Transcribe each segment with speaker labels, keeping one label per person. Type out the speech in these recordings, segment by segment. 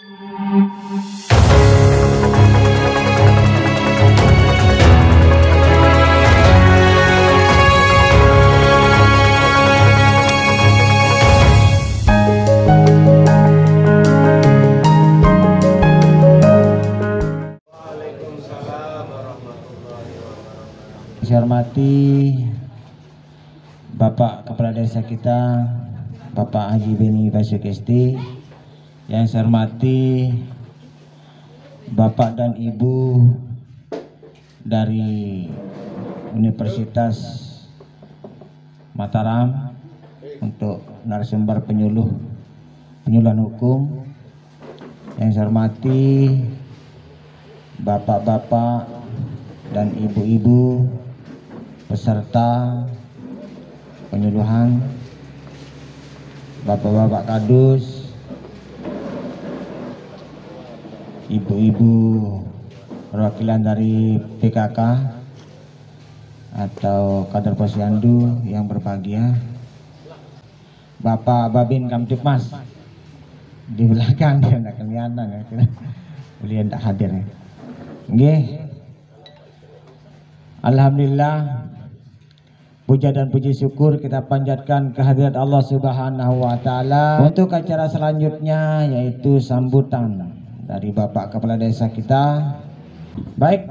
Speaker 1: Saya hormati Bapak Kepala Desa kita, Bapak Haji Beni Basuk SD. Yang saya hormati Bapak dan Ibu dari Universitas Mataram untuk narasumber penyuluhan hukum. Yang saya hormati Bapak-bapak dan ibu-ibu peserta penyuluhan, bapak-bapak kadus, ibu-ibu perwakilan dari PKK atau kader posyandu yang berbahagia, Bapak Babin Kamtipmas di belakang, dia tidak kelihatan ya, beliau tidak hadir ya. Nggih. Alhamdulillah, puja dan puji syukur kita panjatkan kehadirat Allah Subhanahu wa taala. Untuk acara selanjutnya yaitu sambutan dari Bapak Kepala Desa kita. Baik,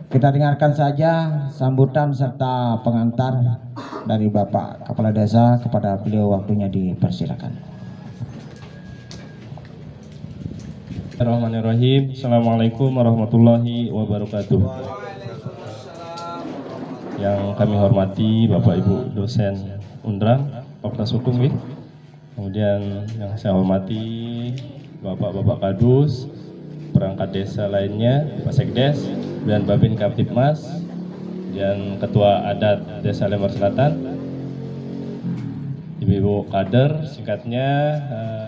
Speaker 1: kita dengarkan saja sambutan serta pengantar dari Bapak Kepala Desa. Kepada beliau waktunya dipersilakan.
Speaker 2: Bismillahirrahmanirrahim. Assalamualaikum warahmatullahi wabarakatuh. Yang kami hormati Bapak Ibu dosen Undram, Fakultas Hukum, kemudian yang saya hormati Bapak-bapak kadus, perangkat desa lainnya, Pak Sekdes dan Babin Kamtipmas dan Ketua Adat Desa Lembang Selatan, Ibu-ibu kader, singkatnya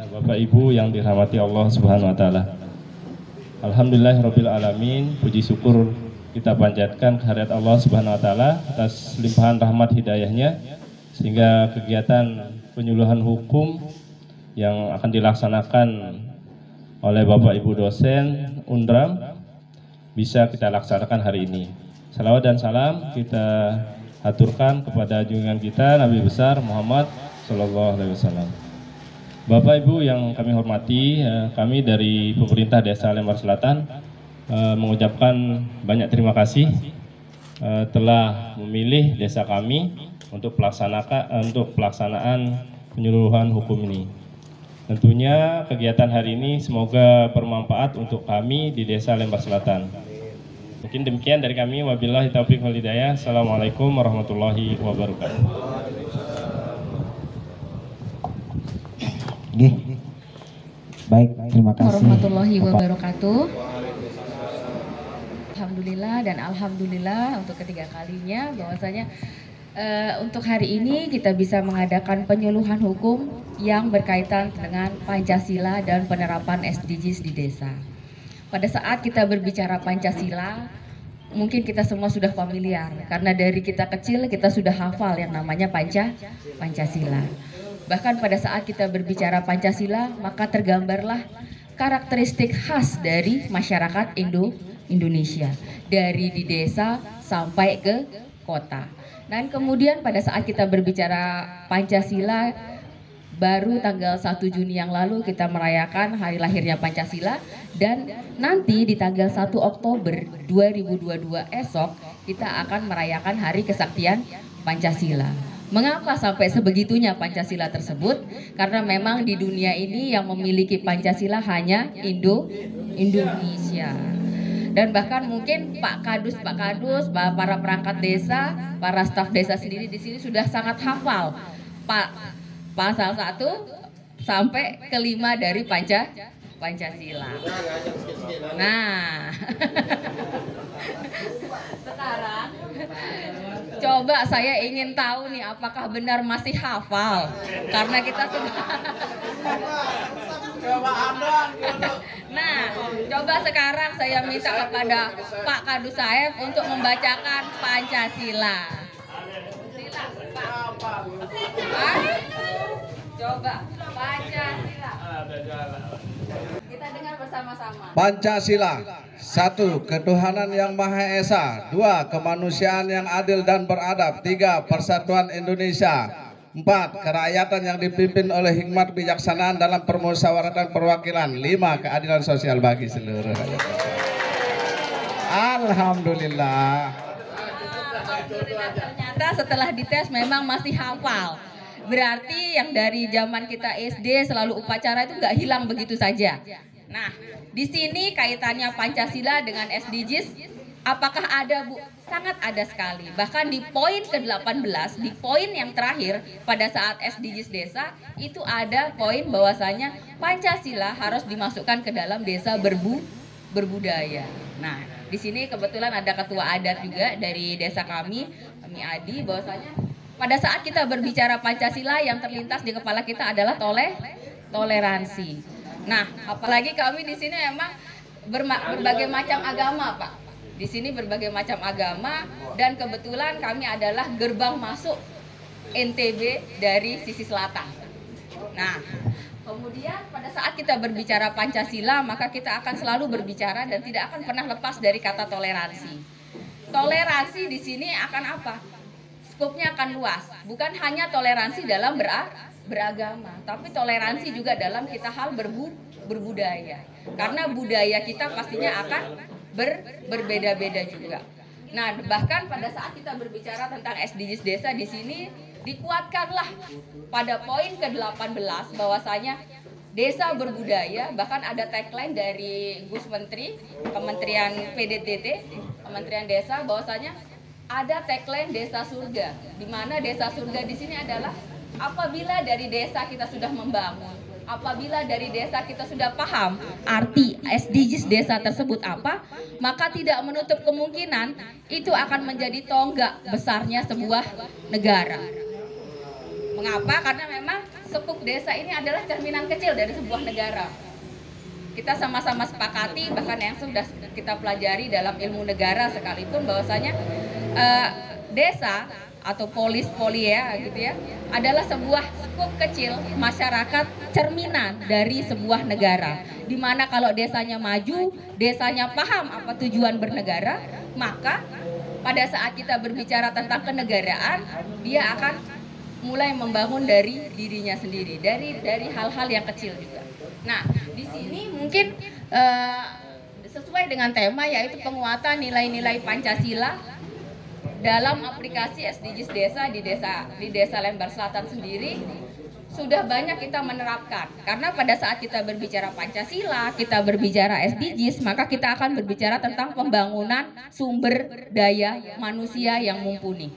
Speaker 2: Bapak Ibu yang dirahmati Allah Subhanahu wa taala. Alhamdulillahirabbil alamin, puji syukur kita panjatkan kehadirat Allah Subhanahu wa taala atas limpahan rahmat hidayahnya sehingga kegiatan penyuluhan hukum yang akan dilaksanakan oleh Bapak Ibu dosen Undram bisa kita laksanakan hari ini. Salawat dan salam kita haturkan kepada junjungan kita Nabi besar Muhammad Sallallahu Alaihi Wasallam. Bapak Ibu yang kami hormati, kami dari pemerintah Desa Lembang Selatan mengucapkan banyak terima kasih telah memilih desa kami untuk pelaksanaan penyuluhan hukum ini. Tentunya kegiatan hari ini semoga bermanfaat untuk kami di Desa Lembang Selatan. Mungkin demikian dari kami. Wabillahi taufiq wal hidayah. Assalamualaikum warahmatullahi wabarakatuh.
Speaker 1: Baik, terima kasih.
Speaker 3: Warahmatullahi wabarakatuh. Alhamdulillah dan alhamdulillah untuk ketiga kalinya bahwasanya untuk hari ini kita bisa mengadakan penyuluhan hukum yang berkaitan dengan Pancasila dan penerapan SDGs di desa. Pada saat kita berbicara Pancasila, mungkin kita semua sudah familiar karena dari kita kecil kita sudah hafal yang namanya Pancasila. Bahkan pada saat kita berbicara Pancasila, maka tergambarlah karakteristik khas dari masyarakat Indonesia, dari di desa sampai ke kota. Dan kemudian pada saat kita berbicara Pancasila, baru tanggal 1 Juni yang lalu kita merayakan hari lahirnya Pancasila, dan nanti di tanggal 1 Oktober 2022 esok kita akan merayakan hari kesaktian Pancasila. Mengapa sampai sebegitunya Pancasila tersebut? Karena memang di dunia ini yang memiliki Pancasila hanya Indonesia. Dan bahkan mungkin Pak Kadus, para perangkat desa, para staf desa sendiri di sini sudah sangat hafal pasal 1 sampai ke 5 dari Pancasila. Nah, sekarang coba saya ingin tahu nih apakah benar masih hafal, karena kita sudah Nah, coba sekarang saya minta kepada Pak Kadus Saeb untuk membacakan Pancasila. Coba Pancasila. Kita dengar bersama-sama.
Speaker 4: Pancasila. 1. Ketuhanan yang Maha Esa. 2. Kemanusiaan yang adil dan beradab. 3. Persatuan Indonesia. 4. Kerakyatan yang dipimpin oleh hikmat bijaksanaan dalam permusyawaratan perwakilan. 5. Keadilan sosial bagi seluruh rakyat. Alhamdulillah.
Speaker 3: Ternyata setelah dites memang masih hafal. Berarti yang dari zaman kita SD selalu upacara itu nggak hilang begitu saja. Nah, di sini kaitannya Pancasila dengan SDGs, apakah ada, Bu? Sangat ada sekali. Bahkan di poin ke-18, di poin yang terakhir pada saat SDGs desa, itu ada poin bahwasanya Pancasila harus dimasukkan ke dalam desa berbudaya. Nah, di sini kebetulan ada ketua adat juga dari desa kami Adi, bahwasanya pada saat kita berbicara Pancasila yang terlintas di kepala kita adalah toleransi. Nah, apalagi kami di sini memang berbagai macam agama, Pak. Di sini berbagai macam agama dan kebetulan kami adalah gerbang masuk NTB dari sisi selatan. Nah, kemudian pada saat kita berbicara Pancasila, maka kita akan selalu berbicara dan tidak akan pernah lepas dari kata toleransi. Toleransi di sini akan apa? Skopnya akan luas, bukan hanya toleransi dalam beragama, tapi toleransi juga dalam kita hal berbudaya. Karena budaya kita pastinya akan berbeda-beda juga. Nah, bahkan pada saat kita berbicara tentang SDGs desa di sini dikuatkanlah pada poin ke-18 bahwasanya desa berbudaya, bahkan ada tagline dari Gus Menteri, Kementerian PDTT, Kementerian Desa, bahwasanya ada tagline desa surga, di mana desa surga di sini adalah apabila dari desa kita sudah membangun, apabila dari desa kita sudah paham arti SDGs desa tersebut apa, maka tidak menutup kemungkinan itu akan menjadi tonggak besarnya sebuah negara. Mengapa? Karena memang skup desa ini adalah cerminan kecil dari sebuah negara. Kita sama-sama sepakati, bahkan yang sudah kita pelajari dalam ilmu negara sekalipun, bahwasanya desa atau polis ya gitu ya adalah sebuah skup kecil masyarakat cerminan dari sebuah negara, dimana kalau desanya maju, desanya paham apa tujuan bernegara, maka pada saat kita berbicara tentang kenegaraan, dia akan mulai membangun dari dirinya sendiri, dari hal-hal yang kecil juga. Nah, di sini mungkin sesuai dengan tema yaitu penguatan nilai-nilai Pancasila dalam aplikasi SDGs desa di desa Lembar Selatan sendiri sudah banyak kita menerapkan. Karena pada saat kita berbicara Pancasila, kita berbicara SDGs, maka kita akan berbicara tentang pembangunan sumber daya manusia yang mumpuni.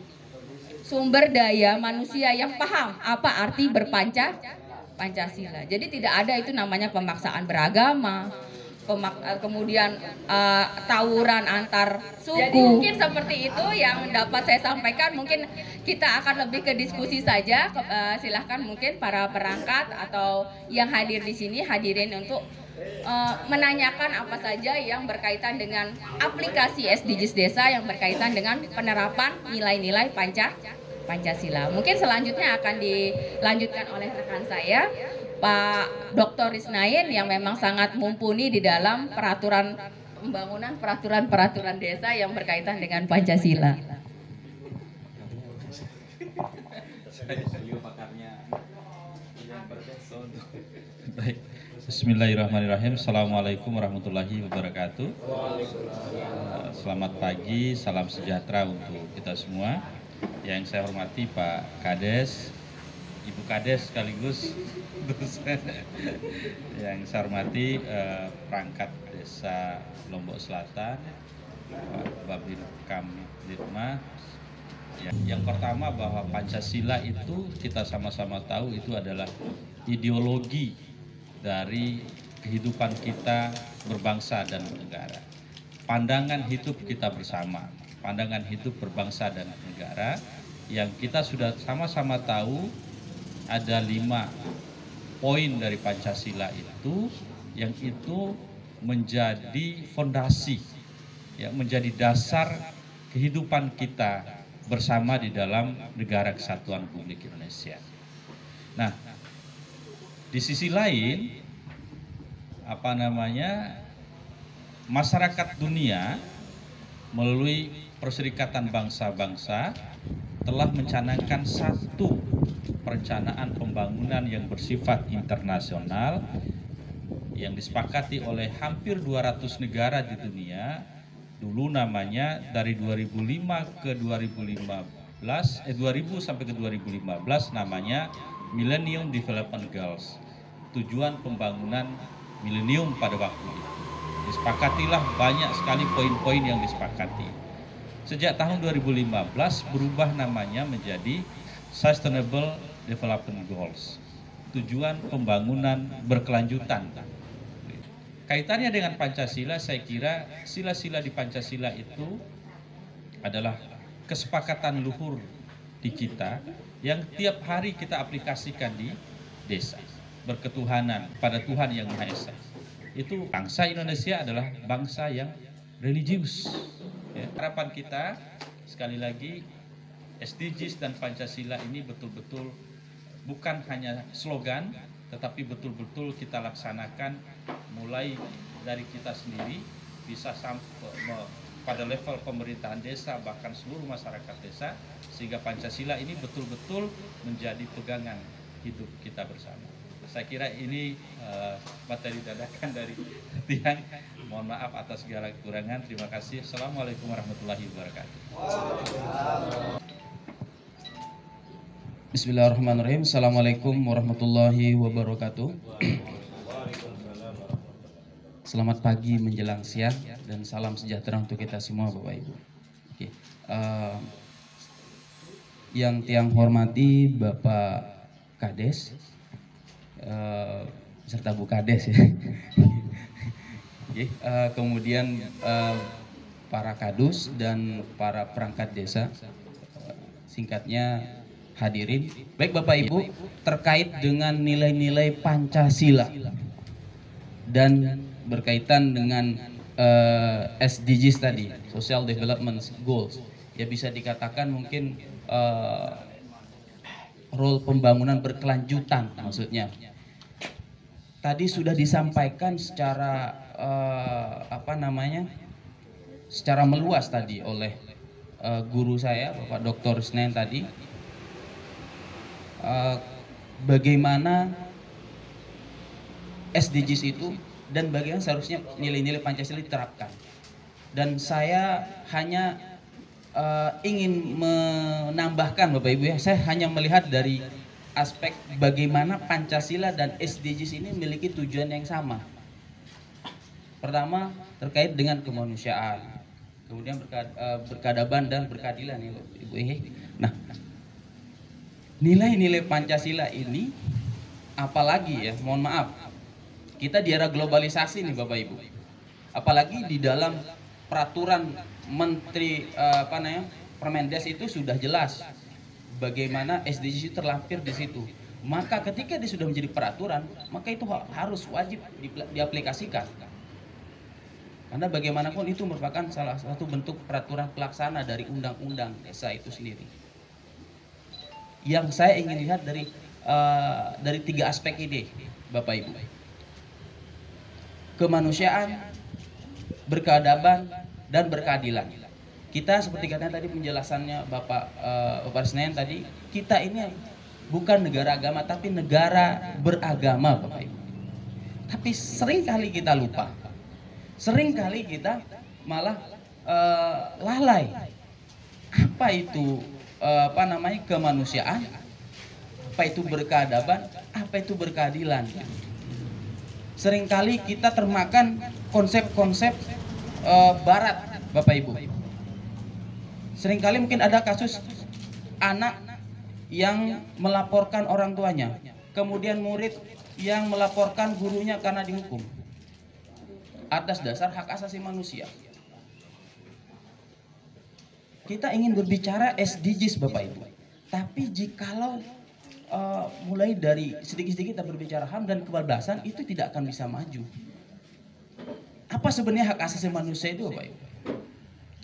Speaker 3: Sumber daya manusia yang paham apa arti Pancasila. Jadi tidak ada itu namanya pemaksaan beragama, kemudian tawuran antar suku. Jadi mungkin seperti itu yang dapat saya sampaikan. Mungkin kita akan lebih ke diskusi saja. Silahkan mungkin para perangkat atau yang hadir di sini hadirin untuk menanyakan apa saja yang berkaitan dengan aplikasi SDGs desa yang berkaitan dengan penerapan nilai-nilai Pancasila. Mungkin selanjutnya akan dilanjutkan oleh rekan saya, Pak Dr. Risnain, yang memang sangat mumpuni di dalam peraturan desa yang berkaitan dengan Pancasila.
Speaker 5: Baik. Bismillahirrahmanirrahim. Assalamualaikum warahmatullahi wabarakatuh. Selamat pagi, salam sejahtera untuk kita semua. Yang saya hormati Pak Kades, Ibu Kades sekaligus yang saya hormati perangkat desa Lombok Selatan, Pak Babin Kamtibmas. Yang pertama bahwa Pancasila itu kita sama-sama tahu itu adalah ideologi dari kehidupan kita berbangsa dan bernegara. Pandangan hidup kita bersama, pandangan hidup berbangsa dan negara yang kita sudah sama-sama tahu ada 5 poin dari Pancasila itu, yang itu menjadi fondasi, ya, menjadi dasar kehidupan kita bersama di dalam negara kesatuan Republik Indonesia. Nah, di sisi lain masyarakat dunia melalui Perserikatan Bangsa-Bangsa telah mencanangkan satu perencanaan pembangunan yang bersifat internasional yang disepakati oleh hampir 200 negara di dunia. Dulu namanya dari 2005 ke 2000 sampai ke 2015 namanya Millennium Development Goals, tujuan pembangunan milenium pada waktu itu. Disepakatilah banyak sekali poin-poin yang disepakati. Sejak tahun 2015 berubah namanya menjadi Sustainable Development Goals, tujuan pembangunan berkelanjutan. Kaitannya dengan Pancasila, saya kira sila-sila di Pancasila itu adalah kesepakatan luhur di kita yang tiap hari kita aplikasikan di desa. Berketuhanan pada Tuhan Yang Maha Esa. Itu bangsa Indonesia adalah bangsa yang religius. Ya, harapan kita sekali lagi SDGs dan Pancasila ini betul-betul bukan hanya slogan, tetapi betul-betul kita laksanakan mulai dari kita sendiri bisa sampai pada level pemerintahan desa, bahkan seluruh masyarakat desa, sehingga Pancasila ini betul-betul menjadi pegangan hidup kita bersama. Saya kira ini materi dadakan dari Tiang. Mohon maaf atas segala kekurangan. Terima kasih. Assalamualaikum warahmatullahi wabarakatuh.
Speaker 6: Bismillahirrahmanirrahim. Assalamualaikum warahmatullahi wabarakatuh. Selamat pagi menjelang siang dan salam sejahtera untuk kita semua, Bapak Ibu. Oke. Yang Tiang hormati Bapak Kades, serta Bu Kades ya. Oke. Kemudian para kadus dan para perangkat desa, singkatnya hadirin. Baik Bapak Ibu, terkait dengan nilai-nilai Pancasila dan berkaitan dengan SDGs tadi, Social Development Goals, ya bisa dikatakan mungkin role pembangunan berkelanjutan maksudnya. Tadi sudah disampaikan secara secara meluas tadi oleh guru saya Bapak Dr. Senen tadi, bagaimana SDGs itu dan bagaimana seharusnya nilai-nilai Pancasila diterapkan. Dan saya hanya ingin menambahkan Bapak Ibu ya, saya hanya melihat dari aspek bagaimana Pancasila dan SDGs ini memiliki tujuan yang sama. Pertama terkait dengan kemanusiaan, kemudian berkeadaban dan berkeadilan ya Bapak Ibu. Nah, nilai-nilai Pancasila ini apalagi ya, mohon maaf, kita di era globalisasi nih Bapak Ibu. Apalagi di dalam peraturan Menteri Permendes itu sudah jelas bagaimana SDGs itu terlampir di situ. Maka ketika dia sudah menjadi peraturan, maka itu harus wajib diaplikasikan. Karena bagaimanapun itu merupakan salah satu bentuk peraturan pelaksana dari undang-undang desa itu sendiri. Yang saya ingin lihat dari tiga aspek ini, Bapak Ibu. Kemanusiaan, berkeadaban, dan berkeadilan. Kita seperti katanya tadi penjelasannya Bapak Senen tadi, kita ini bukan negara agama tapi negara beragama Bapak Ibu. Tapi sering kali kita lupa. Sering kali kita malah lalai. Apa itu kemanusiaan? Apa itu berkeadaban? Apa itu berkeadilan? Seringkali kita termakan konsep-konsep barat, Bapak Ibu. Seringkali mungkin ada kasus anak yang melaporkan orang tuanya, kemudian murid yang melaporkan gurunya karena dihukum atas dasar hak asasi manusia. Kita ingin berbicara SDGs Bapak Ibu, tapi jikalau mulai dari sedikit-sedikit kita berbicara HAM dan kebebasan, itu tidak akan bisa maju. Apa sebenarnya hak asasi manusia itu Bapak Ibu?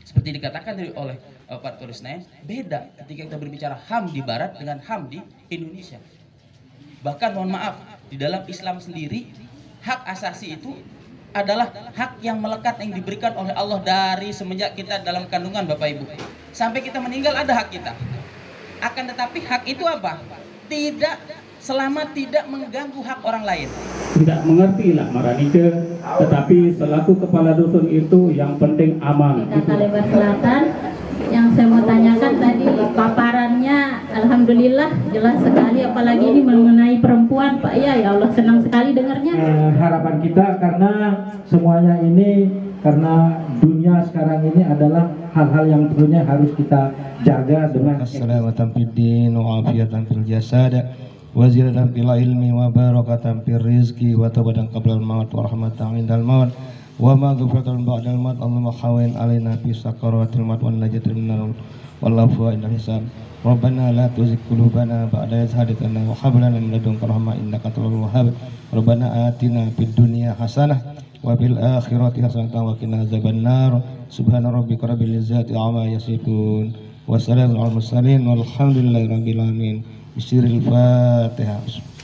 Speaker 6: Seperti dikatakan oleh Pak Dr. Senen, beda ketika kita berbicara HAM di Barat dengan HAM di Indonesia. Bahkan mohon maaf, di dalam Islam sendiri hak asasi itu adalah hak yang melekat yang diberikan oleh Allah dari semenjak kita dalam kandungan Bapak Ibu. Sampai kita meninggal ada hak kita. Akan tetapi hak itu apa? Tidak, selama tidak mengganggu hak orang lain.
Speaker 7: Tidak mengerti lah Maranike, tetapi selaku kepala dusun itu yang penting aman.
Speaker 8: Di Kalebar Selatan, yang saya mau tanyakan tadi paparannya alhamdulillah jelas sekali, apalagi ini mengenai perempuan Pak ya Allah senang sekali dengarnya.
Speaker 9: Harapan kita karena semuanya ini, karena dunia sekarang ini adalah hal-hal yang tentunya harus kita jaga dengan
Speaker 10: keselamatan fid din wa afiatan fil jasad wa ziyadatan fil ilmi wa barakatan fil rizqi wa taubatan qabla al maut wa rahmatan indal maut wa maghfiratan ba'dal maut. Allahumma hawwin alaina fi sakaratil maut wan najata minar wal afwa indal hisab. Rabbana la tuzigh qulubana ba'da idh hadaytana wa hab lana min ladunka rahmah innaka antal wahhab. Rabbana atina fid dunya hasanah wa fil akhirati hasanah wa qina azabannar. Subhana rabbika rabbil izzati amma yasifun wa salamun alal mursalin walhamdulillahi rabbil alamin. Bismillahirrahmanirrahim.